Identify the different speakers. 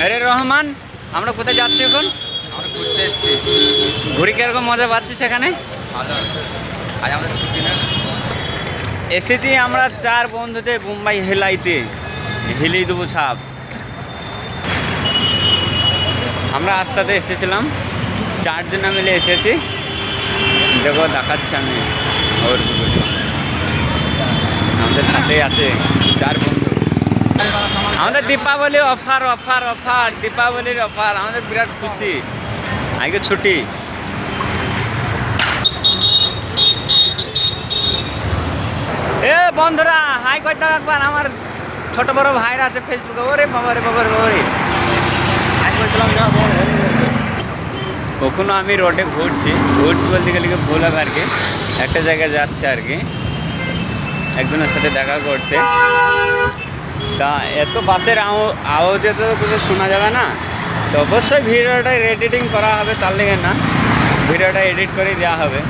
Speaker 1: আরে রহমান, আমরা কোথায় যাচ্ছি এখন?
Speaker 2: আমরা ঘুরতে এসেছি।
Speaker 1: ঘুরে কিরকম মজা পাচ্ছিস এখানে?
Speaker 2: ভালো। আজ আমাদের ছুটি না।
Speaker 1: এসেছি আমরা 4 বন্ধুতে বোম্বাই হেলাইতে, হেলেই দেবো ছাপ। আমরা আস্তাতে এসেছিলাম, 4 জন মিলে এসেছি। দেখো দেখাচ্ছি আমি ওর ভিডিওটা। আমাদের সাথেই আছে 4 বন্ধু। আমাদের দীপাবলি অফার অফার অফার, দীপাবলির অফার, আমাদের বিরাট খুশি। আজকে ছুটি। এ বন্ধুরা হাই করতে একবার, আমার ছোট বড় ভাইরা আছে ফেসবুকে। ওরে বাবারে বাবারে বাবারে, হাই করছিলাম। কখনো আমি রোডে ঘুরছি বলতে গেলে কি ভুল হবে আর কি। একটা জায়গায় যাচ্ছে আর কি, একজনের সাথে দেখা করতে। তা এত বাসের আওয়াজে তো কিছু শোনা যাবে না, তো অবশ্যই ভিডিওটা এডিটিং করা হবে, তার লেগে না ভিডিওটা এডিট করে দেওয়া হবে।